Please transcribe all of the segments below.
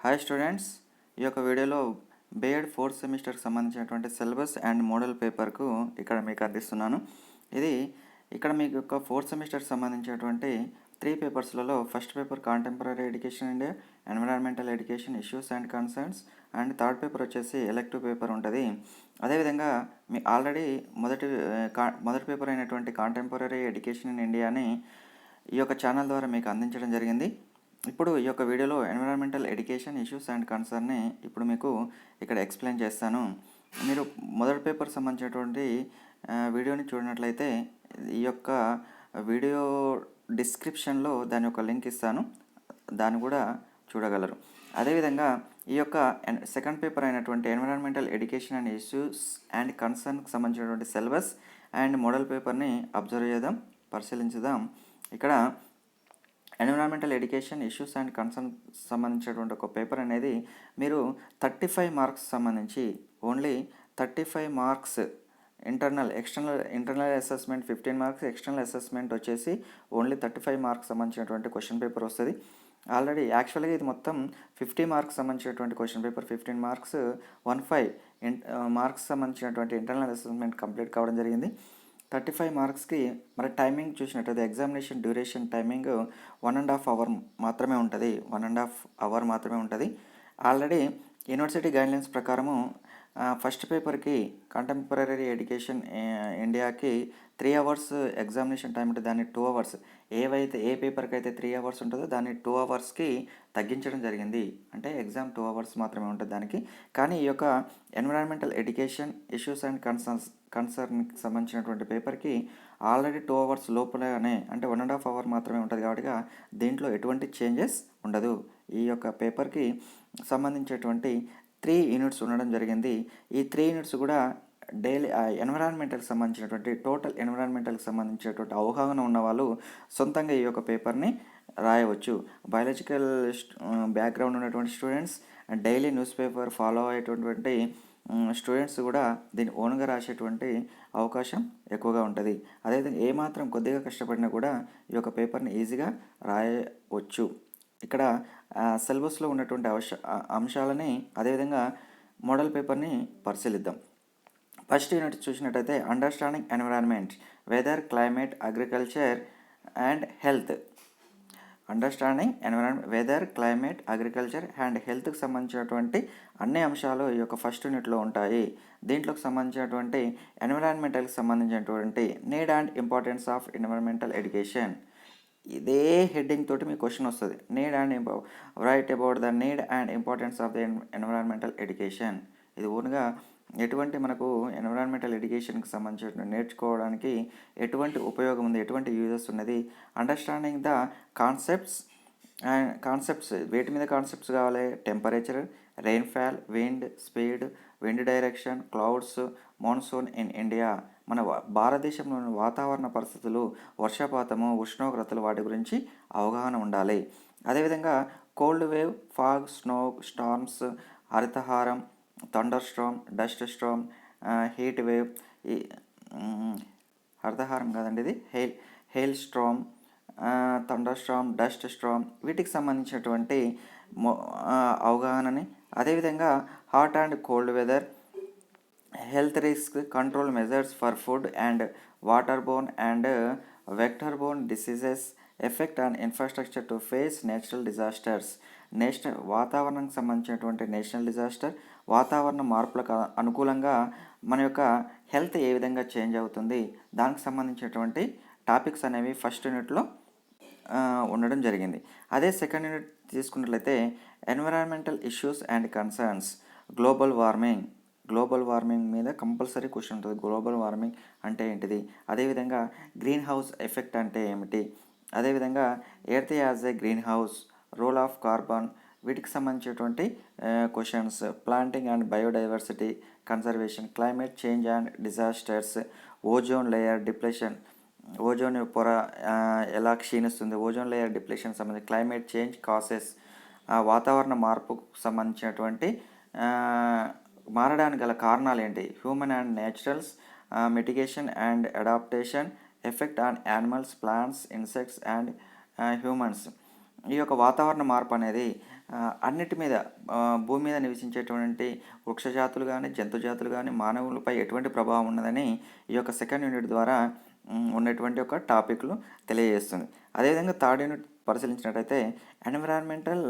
Hi students, ఈ యొక్క వీడియోలో బీఎడ్ ఫోర్త్ సెమిస్టర్కి సంబంధించినటువంటి సిలబస్ అండ్ మోడల్ పేపర్కు ఇక్కడ మీకు అందిస్తున్నాను. ఇది ఇక్కడ మీకు యొక్క ఫోర్త్ సెమిస్టర్కి సంబంధించినటువంటి 3 పేపర్స్లలో first paper contemporary education India, environmental education issues and concerns, and third paper వచ్చేసి ఎలెక్టివ్ పేపర్ ఉంటుంది. అదేవిధంగా మీ ఆల్రెడీ మొదటి పేపర్ అయినటువంటి కాంటెంపరీ ఎడ్యుకేషన్ ఇన్ ఇండియాని ఈ యొక్క ఛానల్ ద్వారా మీకు అందించడం జరిగింది. ఇప్పుడు ఈ యొక్క వీడియోలో ఎన్విరాన్మెంటల్ ఎడ్యుకేషన్ ఇష్యూస్ అండ్ కన్సర్న్ని ఇప్పుడు మీకు ఇక్కడ ఎక్స్ప్లెయిన్ చేస్తాను. మీరు మొదటి పేపర్ సంబంధించినటువంటి వీడియోని చూడనట్లయితే ఈ యొక్క వీడియో డిస్క్రిప్షన్లో దాని యొక్క లింక్ ఇస్తాను, దాన్ని కూడా చూడగలరు. అదేవిధంగా ఈ యొక్క సెకండ్ పేపర్ అయినటువంటి environmental education and issues and కన్సర్న్కి సంబంధించినటువంటి సిలబస్ అండ్ మోడల్ పేపర్ని అబ్జర్వ్ చేద్దాం, పరిశీలించుదాం. ఇక్కడ environmental education issues and concern సంబంధించినటువంటి ఒక పేపర్ అనేది మీరు 35 మార్క్స్ సంబంధించి only 35 marks internal assessment 15 marks, external assessment వచ్చేసి ఓన్లీ 35 మార్క్స్ సంబంధించినటువంటి క్వశ్చన్ పేపర్ వస్తుంది. ఆల్రెడీ యాక్చువల్గా ఇది మొత్తం 50 మార్క్స్ సంబంధించినటువంటి క్వశ్చన్ పేపర్. 15 మార్క్స్ 15 మార్క్స్ సంబంధించినటువంటి ఇంటర్నల్ అసెస్మెంట్ కంప్లీట్ కావడం జరిగింది. 35 మార్క్స్కి మరి టైమింగ్ చూసినట్టయితే ఎగ్జామినేషన్ డ్యూరేషన్ టైమింగ్ 1.5 అవర్ మాత్రమే ఉంటుంది. 1.5 అవర్ మాత్రమే ఉంటుంది. ఆల్రెడీ యూనివర్సిటీ గైడ్లైన్స్ ప్రకారము ఫస్ట్ పేపర్కి కంటెంపరీ ఎడ్యుకేషన్ ఇండియాకి 3 అవర్స్ ఎగ్జామినేషన్ టైం ఉంటుంది. దాన్ని 2 అవర్స్ ఏ పేపర్కి అయితే 3 అవర్స్ ఉంటుందో దాన్ని 2 అవర్స్కి తగ్గించడం జరిగింది. అంటే ఎగ్జామ్ 2 అవర్స్ మాత్రమే ఉంటుంది దానికి. కానీ ఈ యొక్క ఎన్విరాన్మెంటల్ ఎడ్యుకేషన్ ఇష్యూస్ అండ్ కన్సర్న్కి సంబంధించినటువంటి పేపర్కి ఆల్రెడీ 2 అవర్స్ లోపలనే, అంటే 1.5 అవర్ మాత్రమే ఉంటుంది. కాబట్టి దీంట్లో ఎటువంటి చేంజెస్ ఉండదు. ఈ యొక్క పేపర్కి సంబంధించేటువంటి 3 యూనిట్స్ ఉండడం జరిగింది. ఈ 3 యూనిట్స్ కూడా డైలీ ఎన్విరాన్మెంటల్కి సంబంధించినటువంటి టోటల్ ఎన్విరాన్మెంటల్కి సంబంధించినటువంటి అవగాహన ఉన్న వాళ్ళు సొంతంగా ఈ యొక్క పేపర్ని రాయవచ్చు. బయాలజికల్ బ్యాక్గ్రౌండ్ ఉన్నటువంటి students, daily news paper follow అయ్యేటటువంటి స్టూడెంట్స్ కూడా దీన్ని ఓన్గా రాసేటువంటి అవకాశం ఎక్కువగా ఉంటుంది. అదేవిధంగా ఏమాత్రం కొద్దిగా కష్టపడినా కూడా ఈ యొక్క పేపర్ని ఈజీగా రాయవచ్చు. ఇక్కడ సిలబస్లో ఉన్నటువంటి అంశాలని అదేవిధంగా మోడల్ పేపర్ని పరిశీలిద్దాం. ఫస్ట్ యూనిట్ చూసినట్టయితే understanding environment, weather, climate, agriculture and health. Understanding environment, weather, climate, agriculture and హెల్త్కి సంబంధించినటువంటి అన్ని అంశాలు ఈ యొక్క ఫస్ట్ యూనిట్లో ఉంటాయి. దీంట్లోకి సంబంధించినటువంటి ఎన్విరాన్మెంటల్కి సంబంధించినటువంటి need and importance of environmental education, ఇదే హెడ్డింగ్ తోటి మీకు క్వశ్చన్ వస్తుంది. Need and right about the need and importance of the environmental education. ఇది ఓన్గా ఎటువంటి మనకు ఎన్విరాన్మెంటల్ ఎడ్యుకేషన్కి సంబంధించిన నేర్చుకోవడానికి ఎటువంటి ఉపయోగం ఉంది, ఎటువంటి యూజెస్ ఉన్నది. అండర్స్టాండింగ్ ద కాన్సెప్ట్స్ వేటి మీద కాన్సెప్ట్స్ కావాలి? Temperature, rainfall, wind speed, wind direction, clouds, monsoon in India. మన భారతదేశంలోని వాతావరణ పరిస్థితులు, వర్షపాతము, ఉష్ణోగ్రతలు, వాటి గురించి అవగాహన ఉండాలి. అదేవిధంగా cold wave, fog, snow storms, Harithaharam, thunder storm, dust storm, heat wave, Harithaharam కాదండి, ఇది hail storm, thunder storm, dust storm, వీటికి సంబంధించినటువంటి అవగాహనని. అదేవిధంగా hot and cold weather, health risk control measures for food and water borne and vector borne diseases, effect on infrastructure to face natural disasters. వాతావరణానికి సంబంధించినటువంటి national disaster, వాతావరణ మార్పులకు అనుకూలంగా మన యొక్క హెల్త్ ఏ విధంగా చేంజ్ అవుతుంది, దానికి సంబంధించినటువంటి టాపిక్స్ అనేవి ఫస్ట్ యూనిట్లో ఉండడం జరిగింది. అదే సెకండ్ యూనిట్ తీసుకున్నట్లయితే environmental issues and concerns, global warming మీద కంపల్సరీ క్వశ్చన్ ఉంటుంది. గ్లోబల్ వార్మింగ్ అంటే ఏంటిది, అదేవిధంగా గ్రీన్ హౌస్ ఎఫెక్ట్ అంటే ఏమిటి, అదేవిధంగా earth as a green house, role of carbon, వీటికి సంబంధించినటువంటి questions. Planting and biodiversity conservation, climate change and disasters, ozone layer depression, ozone పొర ఎలా క్షీణిస్తుంది, ఓజోన్ లేయర్ డిప్రెషన్ సంబంధించి, క్లైమేట్ చేంజ్ కాసెస్, వాతావరణ మార్పుకు సంబంధించినటువంటి మారడానికి గల కారణాలు ఏంటి, human and naturals, mitigation and adaptation, effect on animals, plants, insects and humans. ఈ యొక్క వాతావరణ మార్పు అనేది అన్నిటి మీద భూమి మీద నివసించేటువంటి వృక్ష జాతులు కానీ జంతు జాతులు కానీ మానవులపై ఎటువంటి ప్రభావం ఉన్నదని ఈ యొక్క సెకండ్ యూనిట్ ద్వారా ఉన్నటువంటి ఒక టాపిక్లు తెలియజేస్తుంది. అదేవిధంగా థర్డ్ యూనిట్ పరిశీలించినట్టయితే environmental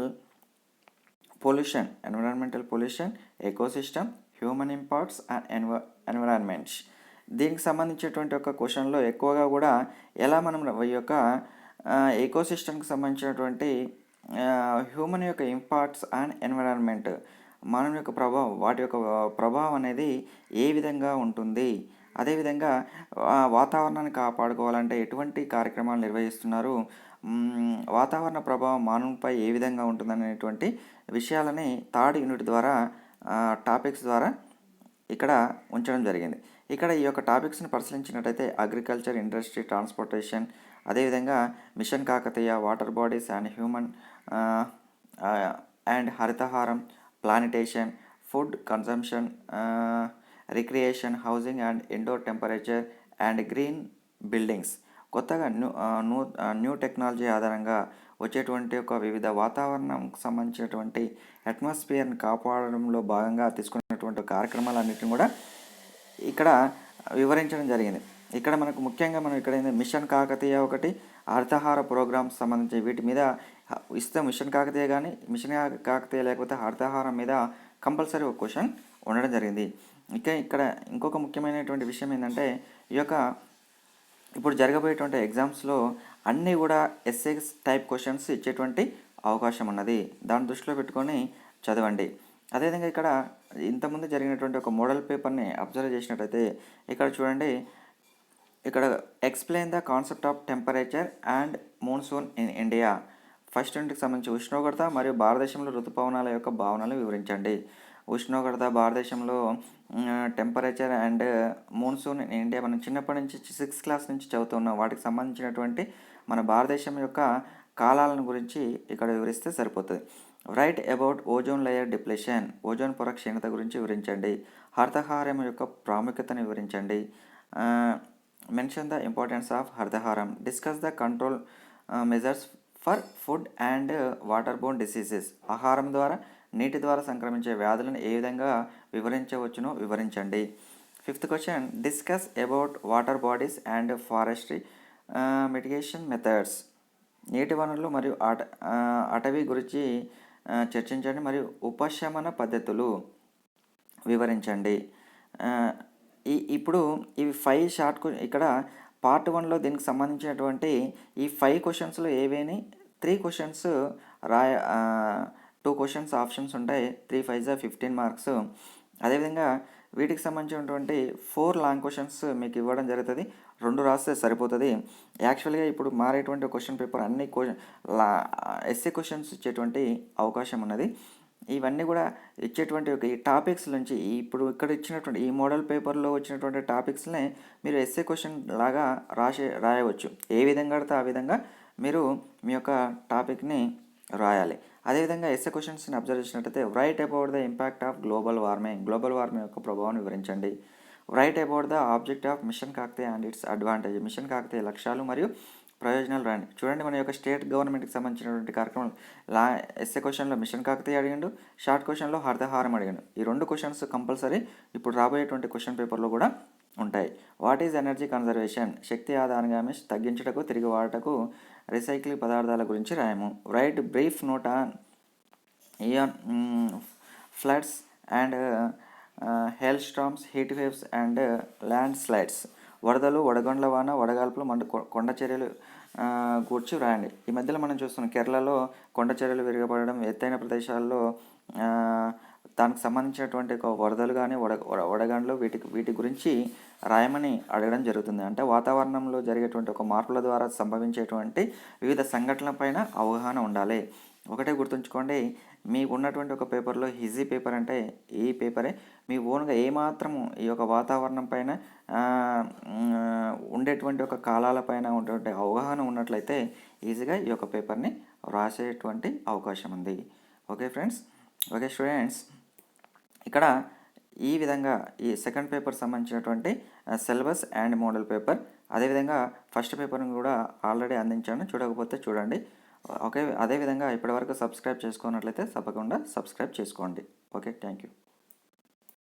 pollution, ecosystem, human impacts and environments. దీనికి సంబంధించినటువంటి ఒక క్వశ్చన్లో ఎక్కువగా కూడా ఎలా మనం ఈ యొక్క ఎకోసిస్టమ్కి సంబంధించినటువంటి హ్యూమన్ యొక్క ఇంపాక్ట్స్ అండ్ ఎన్విరాన్మెంట్, మానవ యొక్క ప్రభావం, వాటి యొక్క ప్రభావం అనేది ఏ విధంగా ఉంటుంది, అదేవిధంగా వాతావరణాన్ని కాపాడుకోవాలంటే ఎటువంటి కార్యక్రమాలు నిర్వహిస్తున్నారు, వాతావరణ ప్రభావం మానవునిపై ఏ విధంగా ఉంటుందనేటువంటి విషయాలని థర్డ్ యూనిట్ ద్వారా టాపిక్స్ ద్వారా ఇక్కడ ఉంచడం జరిగింది. ఇక్కడ ఈ యొక్క టాపిక్స్ని పరిశీలించినట్టయితే అగ్రికల్చర్, ఇండస్ట్రీ, ట్రాన్స్పోర్టేషన్, అదేవిధంగా mission Kakatiya, water bodies and human and Harithaharam, plantation, food consumption, recreation, housing and indoor temperature and green buildings, కొత్తగా న్యూ టెక్నాలజీ ఆధారంగా వచ్చేటువంటి ఒక వివిధ వాతావరణంకు సంబంధించినటువంటి అట్మాస్ఫియర్ని కాపాడడంలో భాగంగా తీసుకున్నటువంటి కార్యక్రమాలన్నింటినీ కూడా ఇక్కడ వివరించడం జరిగింది. ఇక్కడ మనకు ముఖ్యంగా మనం ఇక్కడ మిషన్ కాకతీయ ఒకటి, హరితహార ప్రోగ్రామ్స్ సంబంధించి వీటి మీద ఇస్తే మిషన్ కాకతీయ కానీ మిషన్ కాకతీయ లేకపోతే హరితహారం మీద కంపల్సరీ ఒక క్వశ్చన్ ఉండడం జరిగింది. ఇక్కడ ఇంకొక ముఖ్యమైనటువంటి విషయం ఏంటంటే ఈ యొక్క ఇప్పుడు జరగబోయేటువంటి ఎగ్జామ్స్లో అన్నీ కూడా ఎస్ఏ టైప్ క్వశ్చన్స్ ఇచ్చేటువంటి అవకాశం ఉన్నది. దాన్ని దృష్టిలో పెట్టుకొని చదవండి. అదేవిధంగా ఇక్కడ ఇంతకుముందు జరిగినటువంటి ఒక మోడల్ పేపర్ని అబ్జర్వ్ చేసినట్టయితే ఇక్కడ చూడండి, ఇక్కడ explain the concept of temperature and monsoon in India. First యూనిట్కి సంబంధించి ఉష్ణోగ్రత మరియు భారతదేశంలో ఋతుపవనాల యొక్క భావనలు వివరించండి. ఉష్ణోగ్రత, భారతదేశంలో temperature and monsoon in India మనం చిన్నప్పటి నుంచి 6th క్లాస్ నుంచి చదువుతున్నాం. వాటికి సంబంధించినటువంటి మన భారతదేశం యొక్క కాలాలను గురించి ఇక్కడ వివరిస్తే సరిపోతుంది. Write about ozone layer depletion, ozone పొర క్షీణత గురించి వివరించండి. హరితహారం యొక్క ప్రాముఖ్యతను వివరించండి. Mention the importance of Harithaharam. Discuss the control measures for food and water borne diseases. ఆహారం ద్వారా, నీటి ద్వారా సంక్రమించే వ్యాధులను ఏ విధంగా వివరించవచ్చునో వివరించండి. 5th question, discuss about water bodies and forestry mitigation methods. నీటి వనరులు మరియు అటవీ గురించి చర్చించండి మరియు ఉపశమన పద్ధతులు వివరించండి. ఇప్పుడు ఇవి 5 షార్ట్ ఇక్కడ పార్ట్ 1లో దీనికి సంబంధించినటువంటి ఈ 5 క్వశ్చన్స్లో ఏవేని 3 క్వశ్చన్స్ 2 క్వశ్చన్స్ ఆప్షన్స్ ఉంటాయి. 3 5 15 మార్క్స్. అదేవిధంగా వీటికి సంబంధించినటువంటి 4 లాంగ్ క్వశ్చన్స్ మీకు ఇవ్వడం జరుగుతుంది. 2 రాస్తే సరిపోతుంది. యాక్చువల్గా ఇప్పుడు మారేటువంటి క్వశ్చన్ పేపర్ అన్ని ఎస్ఏ క్వశ్చన్స్ ఇచ్చేటువంటి అవకాశం ఉన్నది. ఇవన్నీ కూడా ఇచ్చేటువంటి ఒక ఈ టాపిక్స్ నుంచి ఇప్పుడు ఇక్కడ ఇచ్చినటువంటి ఈ మోడల్ పేపర్లో వచ్చినటువంటి టాపిక్స్నే మీరు ఎస్ఏ క్వశ్చన్ లాగా రాయవచ్చు. ఏ విధంగా అడితే ఆ విధంగా మీరు మీ యొక్క టాపిక్ని రాయాలి. అదేవిధంగా ఎస్ఏ క్వశ్చన్స్ని అబ్జర్వ్ చేసినట్టయితే write about the impact of global warming యొక్క ప్రభావాన్ని వివరించండి. Write about the object of mission Kakatiya and its advantage, mission Kakatiya లక్ష్యాలు మరియు ప్రయోజనాలు రాయండి. చూడండి, మన యొక్క స్టేట్ గవర్నమెంట్కి సంబంధించినటువంటి కార్యక్రమాలు ఎస్ఏ క్వశ్చన్లో మిషన్ కాకతీయ అడిగిండు, షార్ట్ క్వశ్చన్లో హరితహారం అడిగాడు. ఈ 2 క్వశ్చన్స్ కంపల్సరీ ఇప్పుడు రాబోయేటువంటి క్వశ్చన్ పేపర్లో కూడా ఉంటాయి. వాట్ ఈజ్ ఎనర్జీ కన్జర్వేషన్, శక్తి ఆదాయాన్ని తగ్గించుటకు, తిరిగి వాడటకు రీసైక్లింగ్ పదార్థాల గురించి రాయము. Write brief note on floods and hail storms, heat waves and landslides, వరదలు, వడగండ్ల వాన, వడగాల్పులు, కొండ చర్యలు గూర్చి రాయండి. ఈ మధ్యలో మనం చూస్తున్నాం కేరళలో కొండ చర్యలు విరగబడడం, ఎత్తైన ప్రదేశాల్లో దానికి సంబంధించినటువంటి ఒక వరదలు కానీ వడగండ్లు వీటి గురించి రాయమని అడగడం జరుగుతుంది. అంటే వాతావరణంలో జరిగేటువంటి ఒక మార్పుల ద్వారా సంభవించేటువంటి వివిధ సంఘటనలపైన అవగాహన ఉండాలి. ఒకటే గుర్తుంచుకోండి, మీకు ఉన్నటువంటి ఒక పేపర్లో ఈజీ పేపర్ అంటే ఈ పేపరే. మీ ఓన్గా ఏమాత్రము ఈ యొక్క వాతావరణం పైన ఉండేటువంటి ఒక కాలాలపైన ఉండేటువంటి అవగాహన ఉన్నట్లయితే ఈజీగా ఈ యొక్క పేపర్ని రాసేటువంటి అవకాశం ఉంది. ఓకే ఫ్రెండ్స్, ఓకే స్టూడెంట్స్, ఇక్కడ ఈ విధంగా ఈ సెకండ్ పేపర్ సంబంధించినటువంటి సిలబస్ అండ్ మోడల్ పేపర్, అదేవిధంగా ఫస్ట్ పేపర్ని కూడా ఆల్రెడీ అందించాను. చూడకపోతే చూడండి. ఓకే, అదేవిధంగా ఇప్పటివరకు సబ్స్క్రైబ్ చేసుకున్నట్లయితే తప్పకుండా సబ్స్క్రైబ్ చేసుకోండి. Okay, thank you.